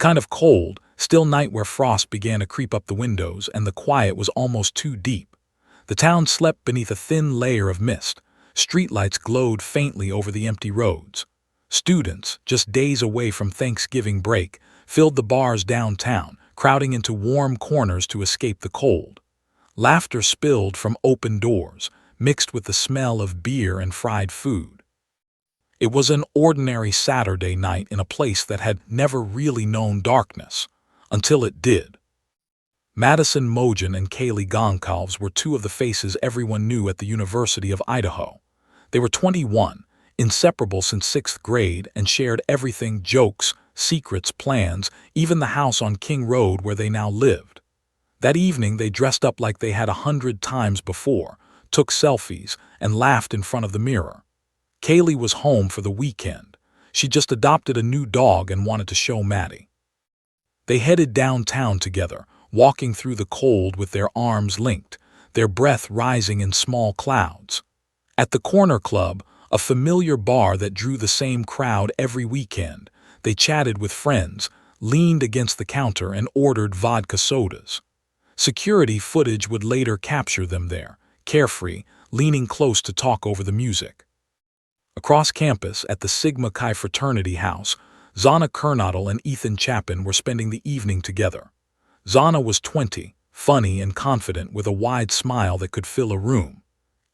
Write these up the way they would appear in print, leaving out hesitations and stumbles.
Kind of cold, still night where frost began to creep up the windows and the quiet was almost too deep. The town slept beneath a thin layer of mist. Streetlights glowed faintly over the empty roads. Students, just days away from Thanksgiving break, filled the bars downtown, crowding into warm corners to escape the cold. Laughter spilled from open doors, mixed with the smell of beer and fried food. It was an ordinary Saturday night in a place that had never really known darkness, until it did. Madison Mogen and Kaylee Goncalves were two of the faces everyone knew at the University of Idaho. They were 21, inseparable since 6th grade, and shared everything: jokes, secrets, plans, even the house on King Road where they now lived. That evening they dressed up like they had 100 times before, took selfies, and laughed in front of the mirror. Kaylee was home for the weekend. She just adopted a new dog and wanted to show Maddie. They headed downtown together, walking through the cold with their arms linked, their breath rising in small clouds. At the Corner Club, a familiar bar that drew the same crowd every weekend, they chatted with friends, leaned against the counter, and ordered vodka sodas. Security footage would later capture them there, carefree, leaning close to talk over the music. Across campus, at the Sigma Chi fraternity house, Zana Kernodle and Ethan Chapin were spending the evening together. Zana was 20, funny and confident with a wide smile that could fill a room.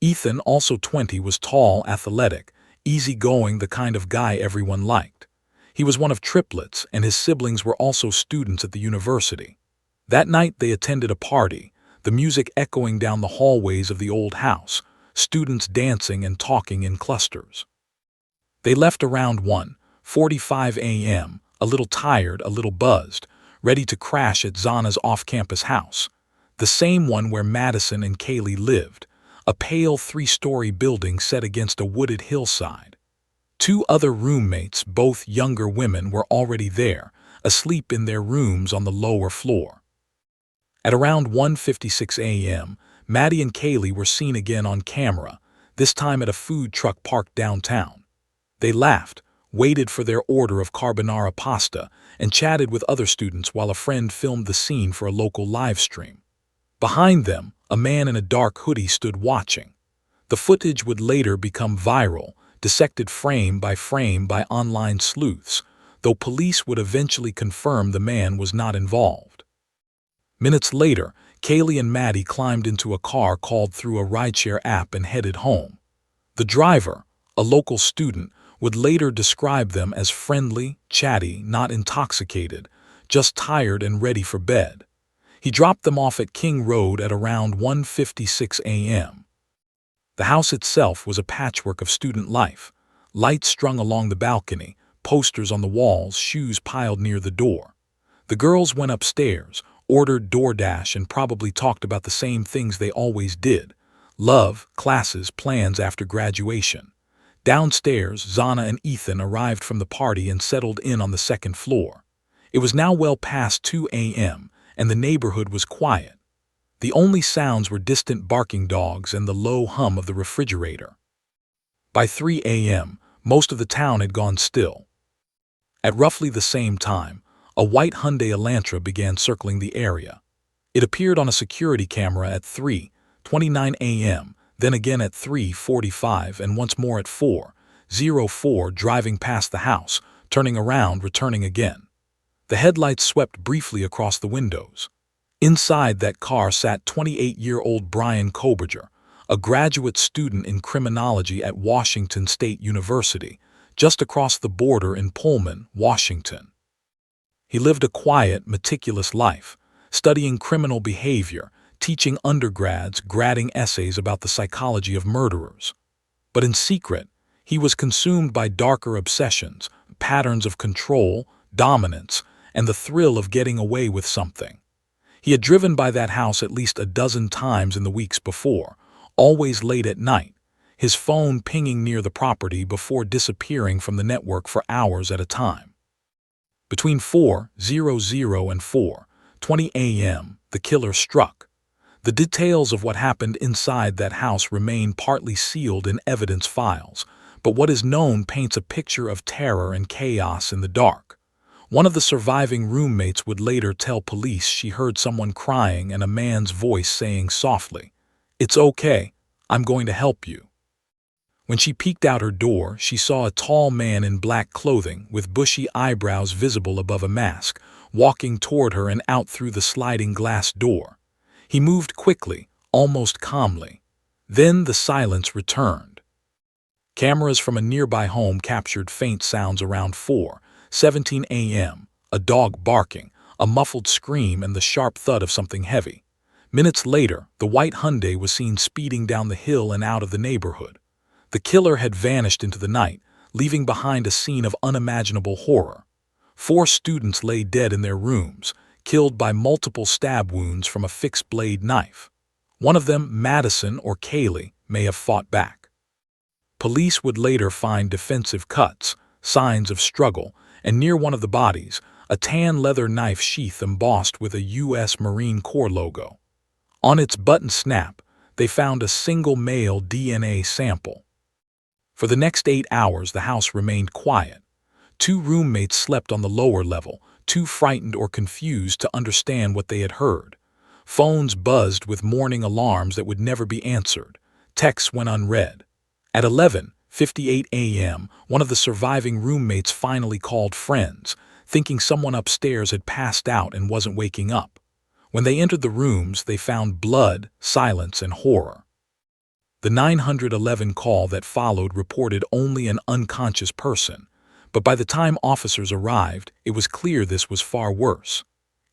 Ethan, also 20, was tall, athletic, easygoing, the kind of guy everyone liked. He was one of triplets, and his siblings were also students at the university. That night they attended a party, the music echoing down the hallways of the old house, students dancing and talking in clusters. They left around 1:45 a.m., a little tired, a little buzzed, ready to crash at Zana's off-campus house, the same one where Madison and Kaylee lived, a pale 3-story building set against a wooded hillside. 2 other roommates, both younger women, were already there, asleep in their rooms on the lower floor. At around 1:56 a.m., Maddie and Kaylee were seen again on camera, this time at a food truck parked downtown. They laughed, waited for their order of carbonara pasta, and chatted with other students while a friend filmed the scene for a local live stream. Behind them, a man in a dark hoodie stood watching. The footage would later become viral, dissected frame by online sleuths, though police would eventually confirm the man was not involved. Minutes later, Kaylee and Maddie climbed into a car called through a rideshare app and headed home. The driver, a local student, would later describe them as friendly, chatty, not intoxicated, just tired and ready for bed. He dropped them off at King Road at around 1:56 a.m. The house itself was a patchwork of student life, lights strung along the balcony, posters on the walls, shoes piled near the door. The girls went upstairs, ordered DoorDash, and probably talked about the same things they always did: love, classes, plans after graduation. Downstairs, Zana and Ethan arrived from the party and settled in on the second floor. It was now well past 2 a.m., and the neighborhood was quiet. The only sounds were distant barking dogs and the low hum of the refrigerator. By 3 a.m., most of the town had gone still. At roughly the same time, a white Hyundai Elantra began circling the area. It appeared on a security camera at 3:29 a.m., then again at 3:45, and once more at 4:04, driving past the house, turning around, returning again. The headlights swept briefly across the windows. Inside that car sat 28-year-old Bryan Kohberger, a graduate student in criminology at Washington State University, just across the border in Pullman, Washington. He lived a quiet, meticulous life, studying criminal behavior, teaching undergrads, grading essays about the psychology of murderers. But in secret, he was consumed by darker obsessions, patterns of control, dominance, and the thrill of getting away with something. He had driven by that house at least a dozen times in the weeks before, always late at night, his phone pinging near the property before disappearing from the network for hours at a time. Between 4:00 and 4:20 a.m., the killer struck. The details of what happened inside that house remain partly sealed in evidence files, but what is known paints a picture of terror and chaos in the dark. One of the surviving roommates would later tell police she heard someone crying and a man's voice saying softly, "It's okay, I'm going to help you." When she peeked out her door, she saw a tall man in black clothing with bushy eyebrows visible above a mask, walking toward her and out through the sliding glass door. He moved quickly, almost calmly. Then the silence returned. Cameras from a nearby home captured faint sounds around 4:17 a.m., a dog barking, a muffled scream, and the sharp thud of something heavy. Minutes later, the white Hyundai was seen speeding down the hill and out of the neighborhood. The killer had vanished into the night, leaving behind a scene of unimaginable horror. 4 students lay dead in their rooms, killed by multiple stab wounds from a fixed-blade knife. One of them, Madison or Kaylee, may have fought back. Police would later find defensive cuts, signs of struggle, and near one of the bodies, a tan leather knife sheath embossed with a U.S. Marine Corps logo. On its button snap, they found a single male DNA sample. For the next 8 hours, the house remained quiet. 2 roommates slept on the lower level, too frightened or confused to understand what they had heard. Phones buzzed with warning alarms that would never be answered. Texts went unread. At 11:58 a.m., one of the surviving roommates finally called friends, thinking someone upstairs had passed out and wasn't waking up. When they entered the rooms, they found blood, silence, and horror. The 911 call that followed reported only an unconscious person, but by the time officers arrived, it was clear this was far worse.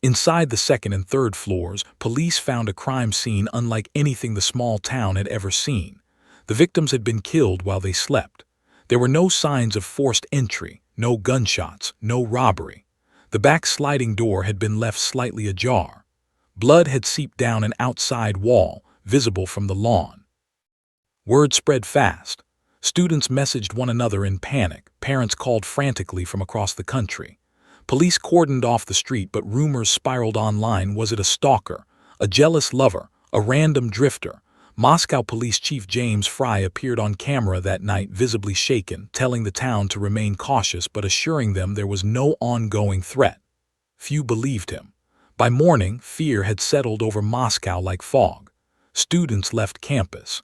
Inside the 2nd and 3rd floors, police found a crime scene unlike anything the small town had ever seen. The victims had been killed while they slept. There were no signs of forced entry, no gunshots, no robbery. The back sliding door had been left slightly ajar. Blood had seeped down an outside wall, visible from the lawn. Word spread fast. Students messaged one another in panic. Parents called frantically from across the country. Police cordoned off the street, but rumors spiraled online. Was it a stalker, a jealous lover, a random drifter? Moscow Police Chief James Fry appeared on camera that night, visibly shaken, telling the town to remain cautious but assuring them there was no ongoing threat. Few believed him. By morning, fear had settled over Moscow like fog. Students left campus.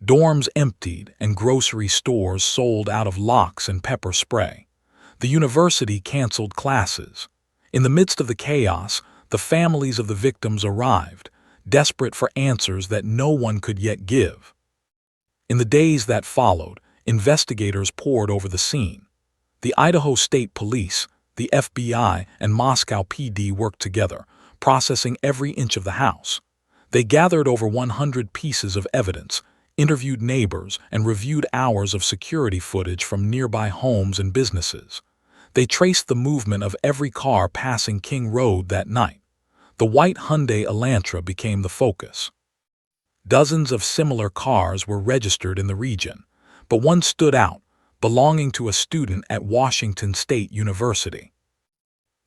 Dorms emptied and grocery stores sold out of locks and pepper spray. The university canceled classes. In the midst of the chaos, the families of the victims arrived, desperate for answers that no one could yet give. In the days that followed, investigators poured over the scene. The Idaho State Police, the FBI, and Moscow PD worked together, processing every inch of the house. They gathered over 100 pieces of evidence, interviewed neighbors, and reviewed hours of security footage from nearby homes and businesses. They traced the movement of every car passing King Road that night. The white Hyundai Elantra became the focus. Dozens of similar cars were registered in the region, but one stood out, belonging to a student at Washington State University.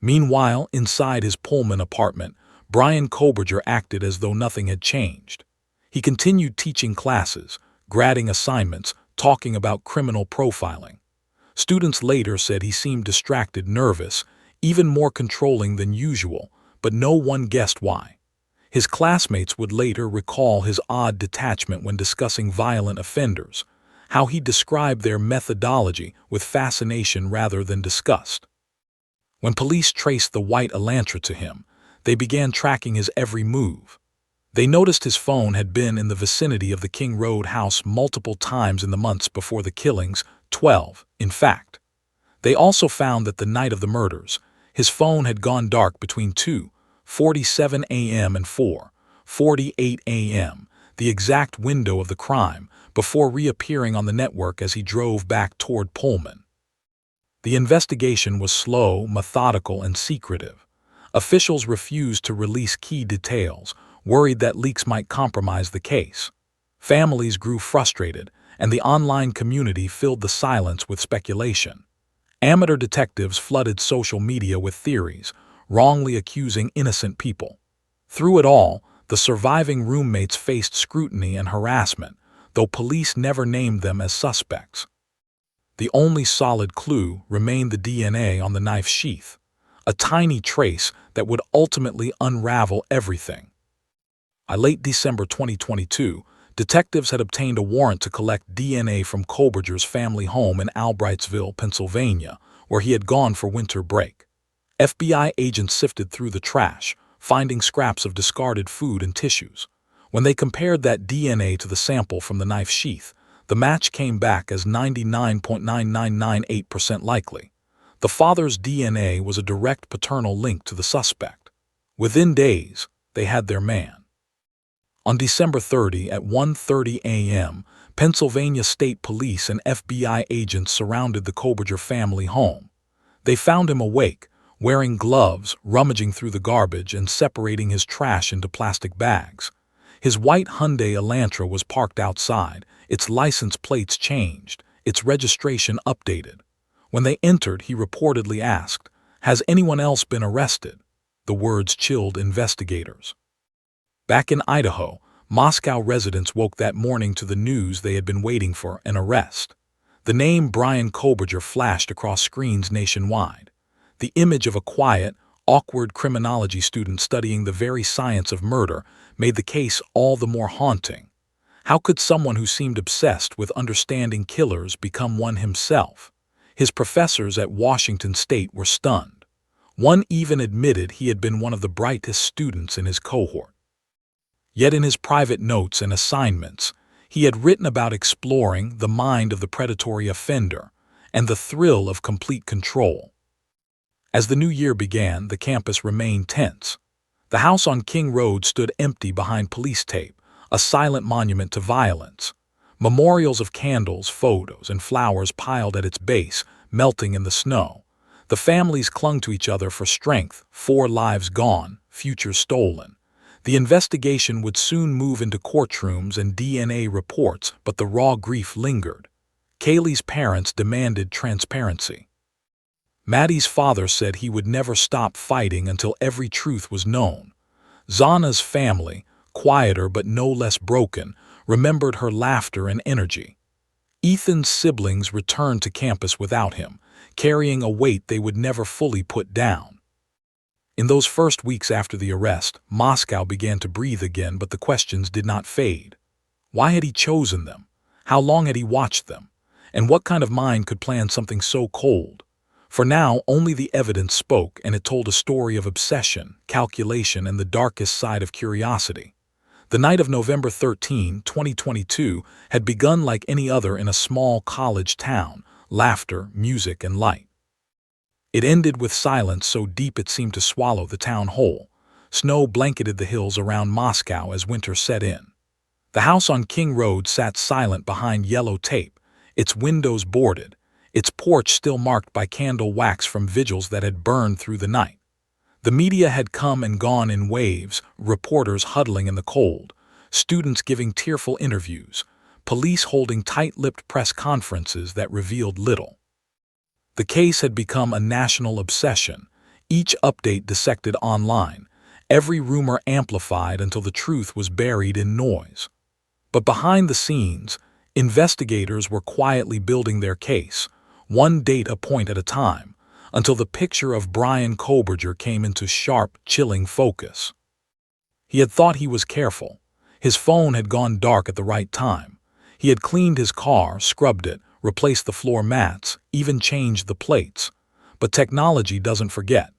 Meanwhile, inside his Pullman apartment, Bryan Kohberger acted as though nothing had changed. He continued teaching classes, grading assignments, talking about criminal profiling. Students later said he seemed distracted, nervous, even more controlling than usual, but no one guessed why. His classmates would later recall his odd detachment when discussing violent offenders, how he described their methodology with fascination rather than disgust. When police traced the white Elantra to him, they began tracking his every move. They noticed his phone had been in the vicinity of the King Road house multiple times in the months before the killings, 12, in fact. They also found that the night of the murders, his phone had gone dark between 2:47 a.m. and 4:48 a.m., the exact window of the crime, before reappearing on the network as he drove back toward Pullman. The investigation was slow, methodical, and secretive. Officials refused to release key details, worried that leaks might compromise the case. Families grew frustrated, and the online community filled the silence with speculation. Amateur detectives flooded social media with theories, wrongly accusing innocent people. Through it all, the surviving roommates faced scrutiny and harassment, though police never named them as suspects. The only solid clue remained the DNA on the knife sheath, a tiny trace that would ultimately unravel everything. By late December 2022, detectives had obtained a warrant to collect DNA from Kohberger's family home in Albrightsville, Pennsylvania, where he had gone for winter break. FBI agents sifted through the trash, finding scraps of discarded food and tissues. When they compared that DNA to the sample from the knife sheath, the match came back as 99.9998% likely. The father's DNA was a direct paternal link to the suspect. Within days, they had their man. On December 30 at 1:30 a.m., Pennsylvania State Police and FBI agents surrounded the Kohberger family home. They found him awake, wearing gloves, rummaging through the garbage and separating his trash into plastic bags. His white Hyundai Elantra was parked outside, its license plates changed, its registration updated. When they entered, he reportedly asked, "Has anyone else been arrested?" The words chilled investigators. Back in Idaho, Moscow residents woke that morning to the news they had been waiting for: an arrest. The name Bryan Kohberger flashed across screens nationwide. The image of a quiet, awkward criminology student studying the very science of murder made the case all the more haunting. How could someone who seemed obsessed with understanding killers become one himself? His professors at Washington State were stunned. One even admitted he had been one of the brightest students in his cohort. Yet in his private notes and assignments, he had written about exploring the mind of the predatory offender and the thrill of complete control. As the new year began, the campus remained tense. The house on King Road stood empty behind police tape, a silent monument to violence. Memorials of candles, photos, and flowers piled at its base, melting in the snow. The families clung to each other for strength, 4 lives gone, futures stolen. The investigation would soon move into courtrooms and DNA reports, but the raw grief lingered. Kaylee's parents demanded transparency. Maddie's father said he would never stop fighting until every truth was known. Zana's family, quieter but no less broken, remembered her laughter and energy. Ethan's siblings returned to campus without him, carrying a weight they would never fully put down. In those first weeks after the arrest, Moscow began to breathe again, but the questions did not fade. Why had he chosen them? How long had he watched them? And what kind of mind could plan something so cold? For now, only the evidence spoke, and it told a story of obsession, calculation, and the darkest side of curiosity. The night of November 13, 2022, had begun like any other in a small college town: laughter, music, and light. It ended with silence so deep it seemed to swallow the town whole. Snow blanketed the hills around Moscow as winter set in. The house on King Road sat silent behind yellow tape, its windows boarded, its porch still marked by candle wax from vigils that had burned through the night. The media had come and gone in waves, reporters huddling in the cold, students giving tearful interviews, police holding tight-lipped press conferences that revealed little. The case had become a national obsession, each update dissected online, every rumor amplified until the truth was buried in noise. But behind the scenes, investigators were quietly building their case, one data point at a time, until the picture of Bryan Kohberger came into sharp, chilling focus. He had thought he was careful. His phone had gone dark at the right time. He had cleaned his car, scrubbed it, replaced the floor mats, even changed the plates. But technology doesn't forget.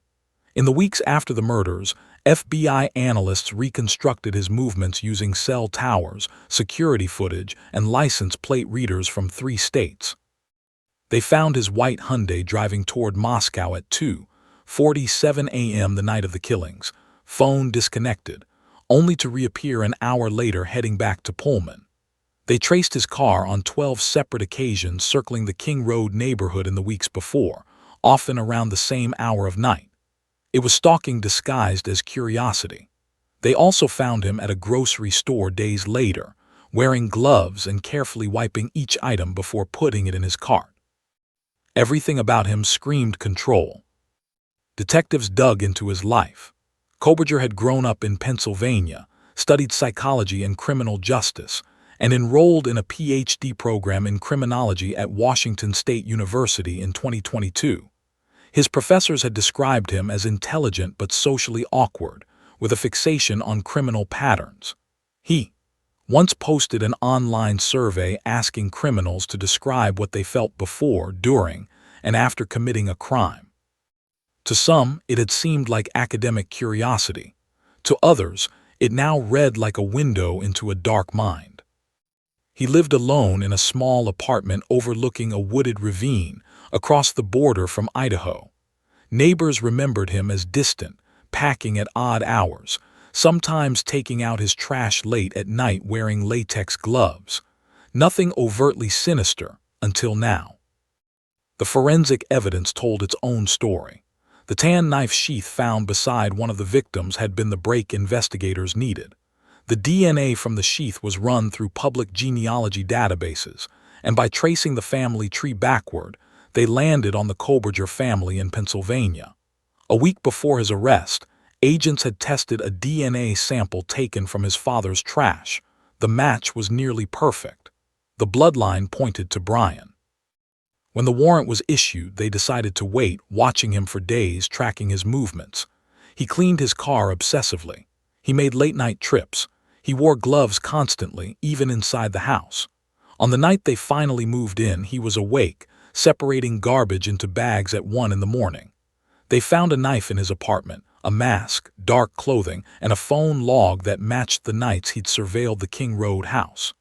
In the weeks after the murders, FBI analysts reconstructed his movements using cell towers, security footage, and license plate readers from 3 states. They found his white Hyundai driving toward Moscow at 2:47 a.m. the night of the killings, phone disconnected, only to reappear an hour later heading back to Pullman. They traced his car on 12 separate occasions circling the King Road neighborhood in the weeks before, often around the same hour of night. It was stalking disguised as curiosity. They also found him at a grocery store days later, wearing gloves and carefully wiping each item before putting it in his cart. Everything about him screamed control. Detectives dug into his life. Kohberger had grown up in Pennsylvania, studied psychology and criminal justice, and enrolled in a PhD program in criminology at Washington State University in 2022. His professors had described him as intelligent but socially awkward, with a fixation on criminal patterns. He once posted an online survey asking criminals to describe what they felt before, during, and after committing a crime. To some, it had seemed like academic curiosity. To others, it now read like a window into a dark mind. He lived alone in a small apartment overlooking a wooded ravine across the border from Idaho. Neighbors remembered him as distant, packing at odd hours, sometimes taking out his trash late at night wearing latex gloves. Nothing overtly sinister until now. The forensic evidence told its own story. The tan knife sheath found beside one of the victims had been the break investigators needed. The DNA from the sheath was run through public genealogy databases, and by tracing the family tree backward, they landed on the Kohberger family in Pennsylvania. A week before his arrest, agents had tested a DNA sample taken from his father's trash. The match was nearly perfect. The bloodline pointed to Bryan. When the warrant was issued, they decided to wait, watching him for days, tracking his movements. He cleaned his car obsessively. He made late-night trips. He wore gloves constantly, even inside the house. On the night they finally moved in, he was awake, separating garbage into bags at 1 in the morning. They found a knife in his apartment, a mask, dark clothing, and a phone log that matched the nights he'd surveilled the King Road house.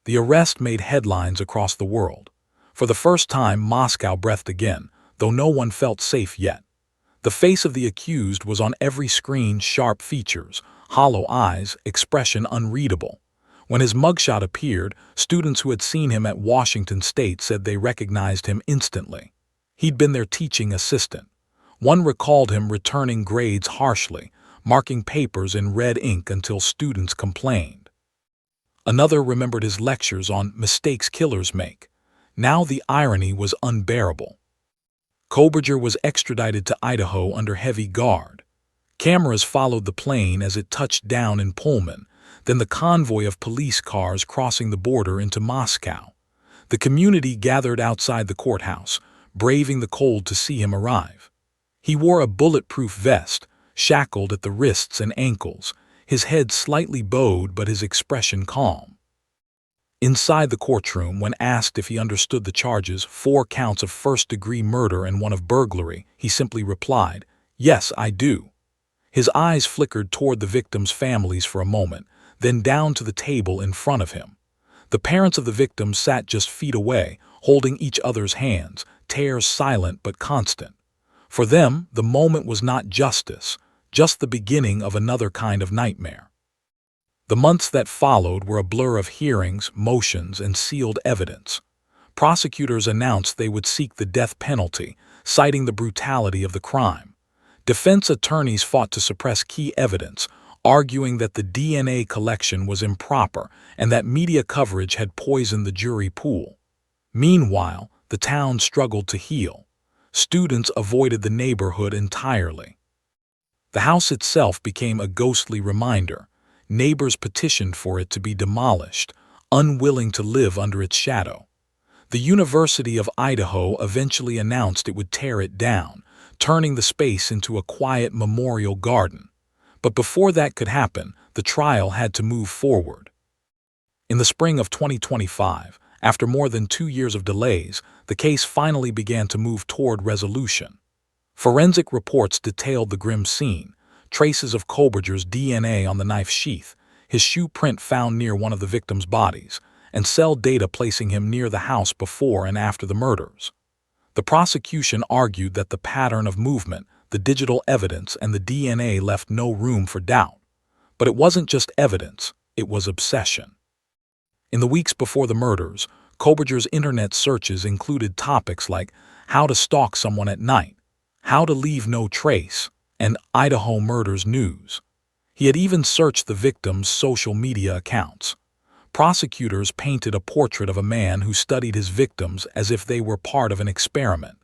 The arrest made headlines across the world. For the first time, Moscow breathed again, though no one felt safe yet. The face of the accused was on every screen, sharp features, hollow eyes, expression unreadable. When his mugshot appeared, students who had seen him at Washington State said they recognized him instantly. He'd been their teaching assistant. One recalled him returning grades harshly, marking papers in red ink until students complained. Another remembered his lectures on mistakes killers make. Now the irony was unbearable. Kohberger was extradited to Idaho under heavy guard. Cameras followed the plane as it touched down in Pullman, then the convoy of police cars crossing the border into Moscow. The community gathered outside the courthouse, braving the cold to see him arrive. He wore a bulletproof vest, shackled at the wrists and ankles, his head slightly bowed but his expression calm. Inside the courtroom, when asked if he understood the charges, 4 counts of first-degree murder and 1 of burglary, he simply replied, "Yes, I do." His eyes flickered toward the victims' families for a moment, then down to the table in front of him. The parents of the victims sat just feet away, holding each other's hands, tears silent but constant. For them, the moment was not justice, just the beginning of another kind of nightmare. The months that followed were a blur of hearings, motions, and sealed evidence. Prosecutors announced they would seek the death penalty, citing the brutality of the crime. Defense attorneys fought to suppress key evidence, arguing that the DNA collection was improper and that media coverage had poisoned the jury pool. Meanwhile, the town struggled to heal. Students avoided the neighborhood entirely. The house itself became a ghostly reminder. Neighbors petitioned for it to be demolished, unwilling to live under its shadow. The University of Idaho eventually announced it would tear it down, turning the space into a quiet memorial garden. But before that could happen, the trial had to move forward. In the spring of 2025, after more than 2 years of delays, the case finally began to move toward resolution. Forensic reports detailed the grim scene: traces of Kohberger's DNA on the knife sheath, his shoe print found near one of the victims' bodies, and cell data placing him near the house before and after the murders. The prosecution argued that the pattern of movement, the digital evidence, and the DNA left no room for doubt. But it wasn't just evidence, it was obsession. In the weeks before the murders, Kohberger's internet searches included topics like how to stalk someone at night, how to leave no trace, and Idaho murders news. He had even searched the victims' social media accounts. Prosecutors painted a portrait of a man who studied his victims as if they were part of an experiment.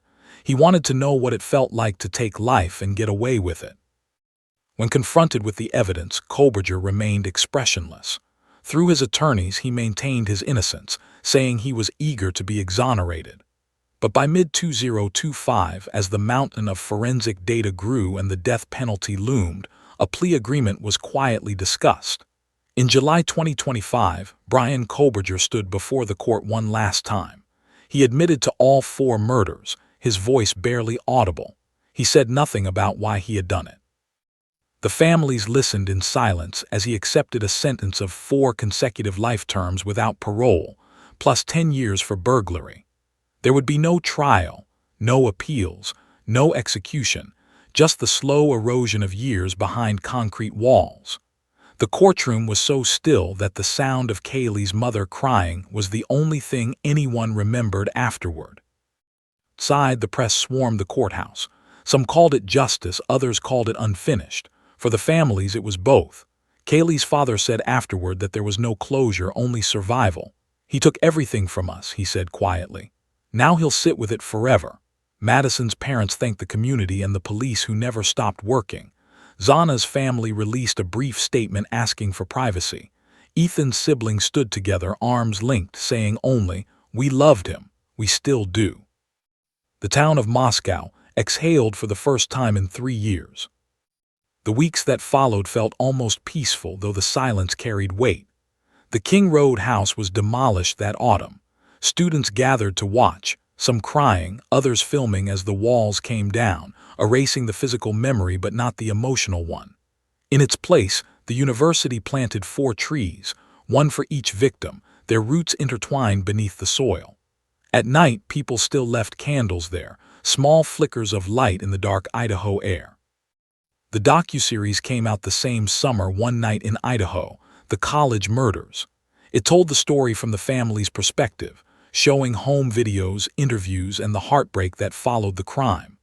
He wanted to know what it felt like to take life and get away with it. When confronted with the evidence, Kohberger remained expressionless. Through his attorneys, he maintained his innocence, saying he was eager to be exonerated. But by mid-2025, as the mountain of forensic data grew and the death penalty loomed, a plea agreement was quietly discussed. In July 2025, Bryan Kohberger stood before the court one last time. He admitted to all 4 murders, his voice barely audible. He said nothing about why he had done it. The families listened in silence as he accepted a sentence of 4 consecutive life terms without parole, plus 10 years for burglary. There would be no trial, no appeals, no execution, just the slow erosion of years behind concrete walls. The courtroom was so still that the sound of Kaylee's mother crying was the only thing anyone remembered afterward. Outside, the press swarmed the courthouse. Some called it justice, others called it unfinished. For the families, it was both. Kaylee's father said afterward that there was no closure, only survival. "He took everything from us," he said quietly. "Now he'll sit with it forever." Madison's parents thanked the community and the police who never stopped working. Zana's family released a brief statement asking for privacy. Ethan's siblings stood together, arms linked, saying only, "We loved him. We still do." The town of Moscow exhaled for the first time in 3 years. The weeks that followed felt almost peaceful, though the silence carried weight. The King Road house was demolished that autumn. Students gathered to watch, some crying, others filming as the walls came down, erasing the physical memory but not the emotional one. In its place, the university planted 4 trees, one for each victim, their roots intertwined beneath the soil. At night, people still left candles there, small flickers of light in the dark Idaho air. The docuseries came out the same summer, One Night in Idaho, The College Murders. It told the story from the family's perspective, showing home videos, interviews, and the heartbreak that followed the crime.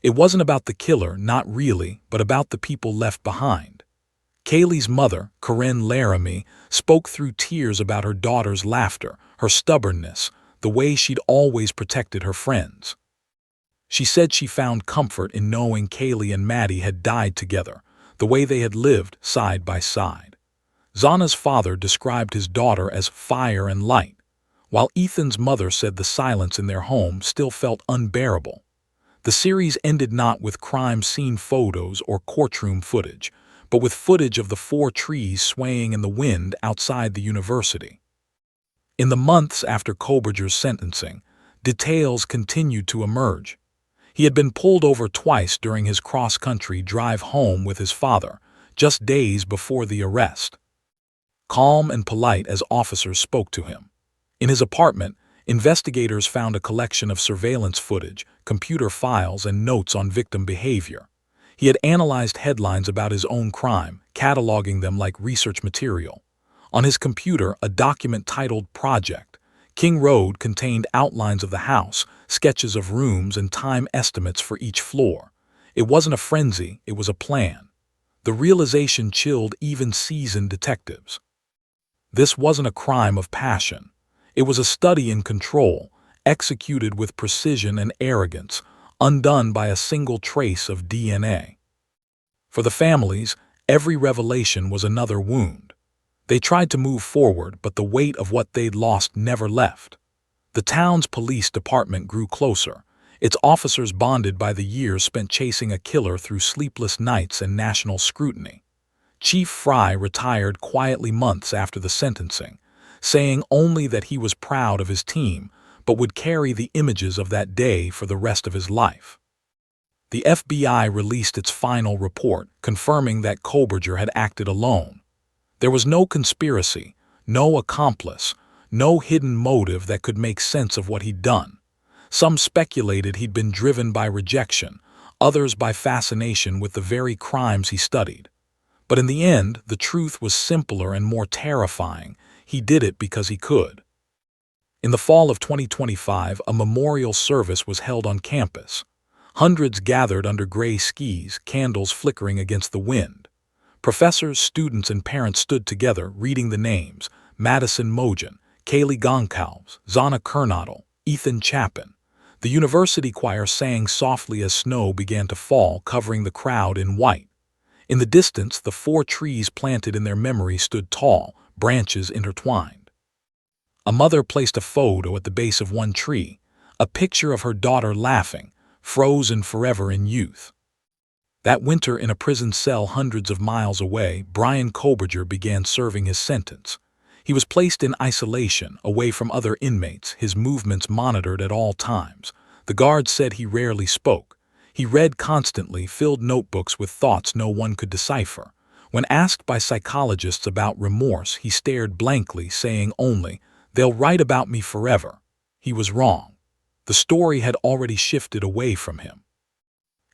It wasn't about the killer, not really, but about the people left behind. Kaylee's mother, Karen Laramie, spoke through tears about her daughter's laughter, her stubbornness, the way she'd always protected her friends. She said she found comfort in knowing Kaylee and Maddie had died together, the way they had lived side by side. Zana's father described his daughter as fire and light, while Ethan's mother said the silence in their home still felt unbearable. The series ended not with crime scene photos or courtroom footage, but with footage of the 4 trees swaying in the wind outside the university. In the months after Kohberger's sentencing, details continued to emerge. He had been pulled over twice during his cross-country drive home with his father, just days before the arrest. Calm and polite as officers spoke to him. In his apartment, investigators found a collection of surveillance footage, computer files, and notes on victim behavior. He had analyzed headlines about his own crime, cataloging them like research material. On his computer, a document titled Project King Road contained outlines of the house, sketches of rooms, and time estimates for each floor. It wasn't a frenzy, it was a plan. The realization chilled even seasoned detectives. This wasn't a crime of passion. It was a study in control, executed with precision and arrogance, undone by a single trace of DNA. For the families, every revelation was another wound. They tried to move forward, but the weight of what they'd lost never left. The town's police department grew closer, its officers bonded by the years spent chasing a killer through sleepless nights and national scrutiny. Chief Fry retired quietly months after the sentencing, saying only that he was proud of his team, but would carry the images of that day for the rest of his life. The FBI released its final report, confirming that Kohberger had acted alone. There was no conspiracy, no accomplice, no hidden motive that could make sense of what he'd done. Some speculated he'd been driven by rejection, others by fascination with the very crimes he studied. But in the end, the truth was simpler and more terrifying. He did it because he could. In the fall of 2025, a memorial service was held on campus. Hundreds gathered under gray skis, candles flickering against the wind. Professors, students, and parents stood together, reading the names: Madison Mogen, Kaylee Goncalves, Zana Kernodle, Ethan Chapin. The university choir sang softly as snow began to fall, covering the crowd in white. In the distance, the 4 trees planted in their memory stood tall, branches intertwined. A mother placed a photo at the base of one tree, a picture of her daughter laughing, frozen forever in youth. That winter, in a prison cell hundreds of miles away, Bryan Kohberger began serving his sentence. He was placed in isolation, away from other inmates, his movements monitored at all times. The guards said he rarely spoke. He read constantly, filled notebooks with thoughts no one could decipher. When asked by psychologists about remorse, he stared blankly, saying only, "They'll write about me forever." He was wrong. The story had already shifted away from him.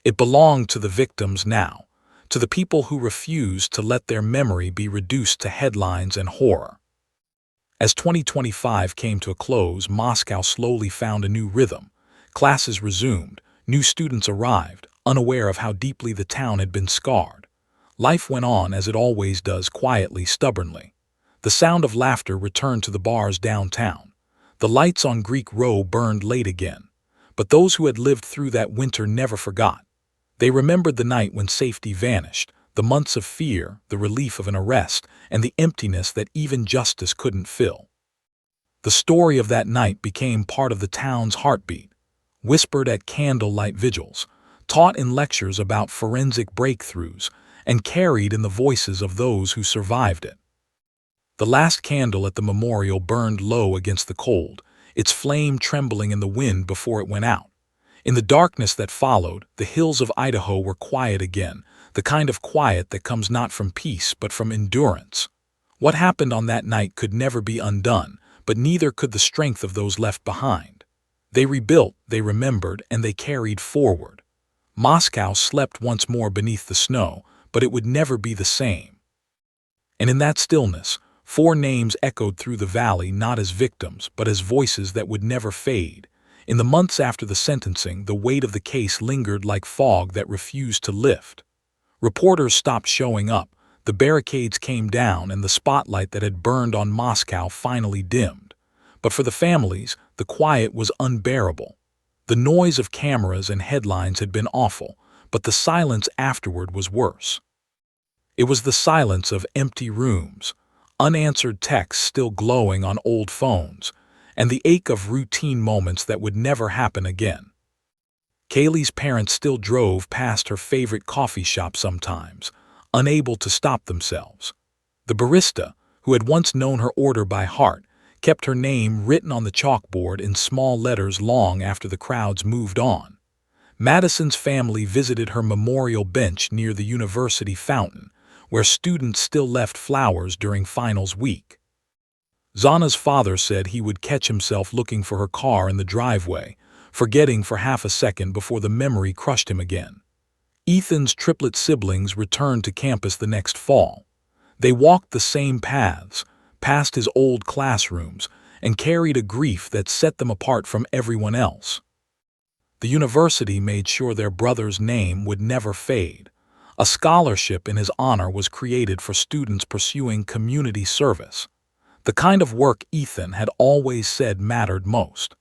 It belonged to the victims now, to the people who refused to let their memory be reduced to headlines and horror. As 2025 came to a close, Moscow slowly found a new rhythm. Classes resumed, new students arrived, unaware of how deeply the town had been scarred. Life went on as it always does, quietly, stubbornly. The sound of laughter returned to the bars downtown. The lights on Greek Row burned late again. But those who had lived through that winter never forgot. They remembered the night when safety vanished, the months of fear, the relief of an arrest, and the emptiness that even justice couldn't fill. The story of that night became part of the town's heartbeat, whispered at candlelight vigils, taught in lectures about forensic breakthroughs, and carried in the voices of those who survived it. The last candle at the memorial burned low against the cold, its flame trembling in the wind before it went out. In the darkness that followed, the hills of Idaho were quiet again, the kind of quiet that comes not from peace but from endurance. What happened on that night could never be undone, but neither could the strength of those left behind. They rebuilt, they remembered, and they carried forward. Moscow slept once more beneath the snow, but it would never be the same. And in that stillness, 4 names echoed through the valley, not as victims, but as voices that would never fade. In the months after the sentencing, the weight of the case lingered like fog that refused to lift. Reporters stopped showing up, the barricades came down, and the spotlight that had burned on Moscow finally dimmed. But for the families, the quiet was unbearable. The noise of cameras and headlines had been awful, but the silence afterward was worse. It was the silence of empty rooms, unanswered texts still glowing on old phones, and the ache of routine moments that would never happen again. Kaylee's parents still drove past her favorite coffee shop sometimes, unable to stop themselves. The barista, who had once known her order by heart, kept her name written on the chalkboard in small letters long after the crowds moved on. Madison's family visited her memorial bench near the university fountain, where students still left flowers during finals week. Zana's father said he would catch himself looking for her car in the driveway, forgetting for half a second before the memory crushed him again. Ethan's triplet siblings returned to campus the next fall. They walked the same paths, past his old classrooms, and carried a grief that set them apart from everyone else. The university made sure their brother's name would never fade. A scholarship in his honor was created for students pursuing community service, the kind of work Ethan had always said mattered most.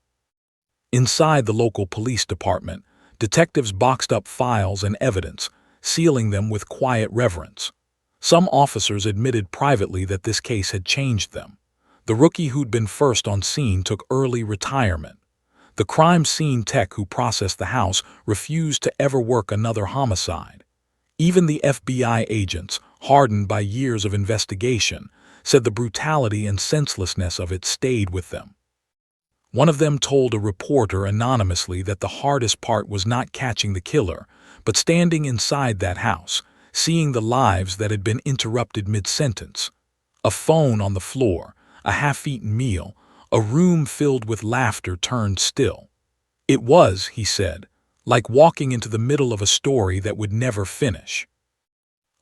Inside the local police department, detectives boxed up files and evidence, sealing them with quiet reverence. Some officers admitted privately that this case had changed them. The rookie who'd been first on scene took early retirement. The crime scene tech who processed the house refused to ever work another homicide. Even the FBI agents, hardened by years of investigation, said the brutality and senselessness of it stayed with them. One of them told a reporter anonymously that the hardest part was not catching the killer, but standing inside that house, seeing the lives that had been interrupted mid-sentence. A phone on the floor, a half-eaten meal, a room filled with laughter turned still. It was, he said, like walking into the middle of a story that would never finish.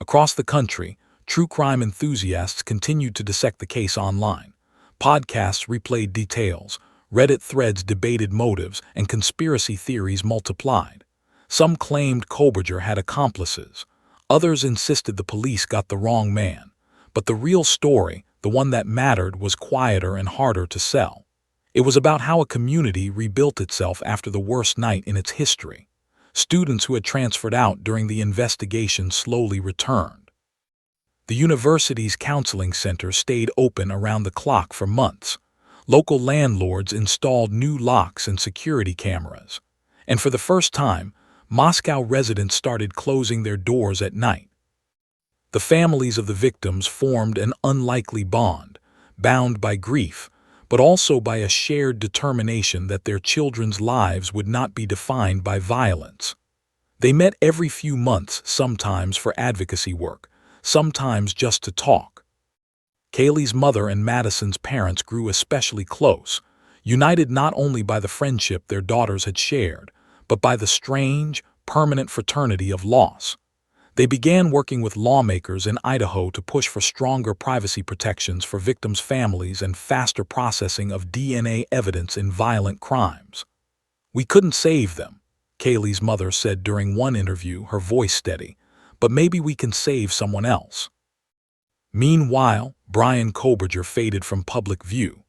Across the country, true crime enthusiasts continued to dissect the case online. Podcasts replayed details, Reddit threads debated motives, and conspiracy theories multiplied. Some claimed Kohberger had accomplices. Others insisted the police got the wrong man. But the real story, the one that mattered, was quieter and harder to sell. It was about how a community rebuilt itself after the worst night in its history. Students who had transferred out during the investigation slowly returned. The university's counseling center stayed open around the clock for months. Local landlords installed new locks and security cameras. And for the first time, Moscow residents started closing their doors at night. The families of the victims formed an unlikely bond, bound by grief, but also by a shared determination that their children's lives would not be defined by violence. They met every few months, sometimes for advocacy work, sometimes just to talk. Kaylee's mother and Madison's parents grew especially close, united not only by the friendship their daughters had shared, but by the strange, permanent fraternity of loss. They began working with lawmakers in Idaho to push for stronger privacy protections for victims' families and faster processing of DNA evidence in violent crimes. "We couldn't save them," Kaylee's mother said during one interview, her voice steady, "but maybe we can save someone else." Meanwhile, Bryan Kohberger faded from public view.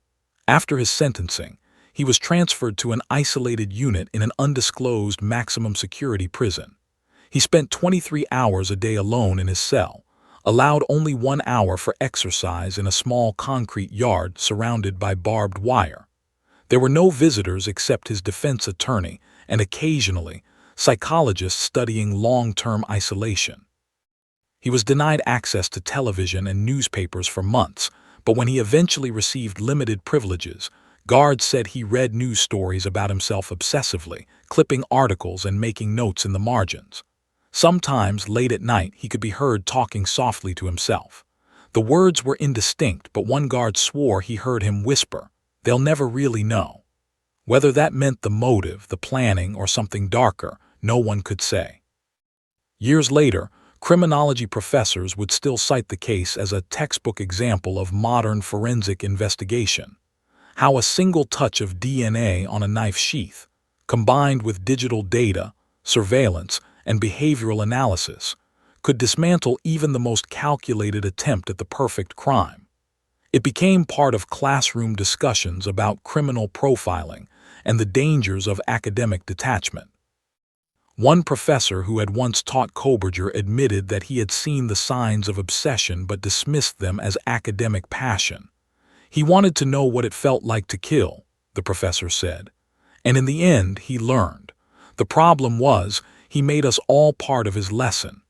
After his sentencing, he was transferred to an isolated unit in an undisclosed maximum security prison. He spent 23 hours a day alone in his cell, allowed only 1 hour for exercise in a small concrete yard surrounded by barbed wire. There were no visitors except his defense attorney and occasionally psychologists studying long-term isolation. He was denied access to television and newspapers for months, but when he eventually received limited privileges, guards said he read news stories about himself obsessively, clipping articles and making notes in the margins. Sometimes, late at night, he could be heard talking softly to himself. The words were indistinct, but one guard swore he heard him whisper, "They'll never really know." Whether that meant the motive, the planning, or something darker, no one could say. Years later, criminology professors would still cite the case as a textbook example of modern forensic investigation. How a single touch of DNA on a knife sheath, combined with digital data, surveillance, and behavioral analysis, could dismantle even the most calculated attempt at the perfect crime. It became part of classroom discussions about criminal profiling and the dangers of academic detachment. One professor who had once taught Kohberger admitted that he had seen the signs of obsession but dismissed them as academic passion. "He wanted to know what it felt like to kill," the professor said. And in the end, he learned. The problem was, he made us all part of his lesson.